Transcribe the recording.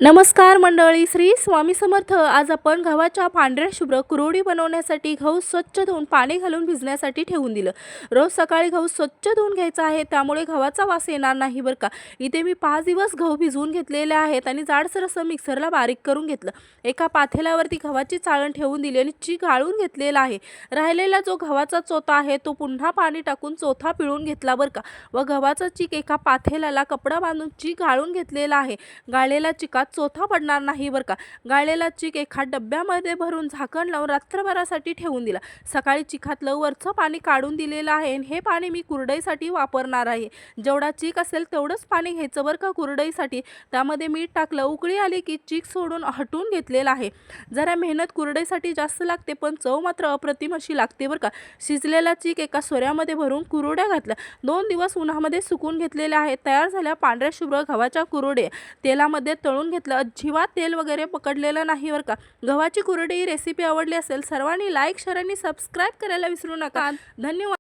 नमस्कार मंडळी, श्री स्वामी समर्थ. आज आपण गव्हाच्या पांढऱ्या शुभ्र कुरवडी बनवण्यासाठी गहू स्वच्छ धुवून पाणी घालून भिजण्यासाठी ठेवून दिलं. रोज सकाळी गहू स्वच्छ धुवून घ्यायचा आहे, त्यामुळे गव्हाचा वास येणार नाही बरं का. इथे मी 5 दिवस गहू भिजवून घेतलेले आहेत आणि जाडसर असं मिक्सरला बारीक करून घेतलं. एका पातेल्यावरती गव्हाची चाळण ठेवून दिली आणि चीक गाळून घेतलेला आहे. राहिलेला जो गव्हाचा चोथा आहे तो पुन्हा पाणी टाकून चोथा पिळून घेतला बरं का. व गव्हाचा चीक एका पातेल्याला कपडा बांधून चीक गाळून घेतलेला आहे. गाळलेला चिकात चोथा पडणार नाही बरं का. गाळलेला चीक एका डब्यामध्ये भरून झाकण लावून रात्रभरासाठी ठेवून दिला. सकाळी चिकातलं वरचं पाणी काढून दिलेलं आहे आणि हे पाणी मी कुरडईसाठी वापरणार आहे. जेवढा चीक असेल तेवढंच पाणी घ्यायचं बरं का कुरडईसाठी. त्यामध्ये मीठ टाकलं, उकळी आली की चीक सोडून हटवून घेतलेला आहे. जरा मेहनत कुरडईसाठी जास्त लागते, पण चव मात्र अप्रतिम अशी लागते बरं का. शिजलेला चीक एका सोऱ्यामध्ये भरून कुरवड्या घातल्या. 2 दिवस उन्हामध्ये सुकून घेतलेल्या आहेत. तयार झाल्या पांढऱ्या शुभ्र गव्हाच्या कुरवड्या. तेलामध्ये तळून घेतलं. अजिबात तेल वगैरे पकडलेलं नाही बरं का. गव्हाची कुरवडी ही रेसिपी आवडली असेल सर्वांनी लाईक, शेअर आणि सबस्क्राईब करायला विसरू नका. धन्यवाद.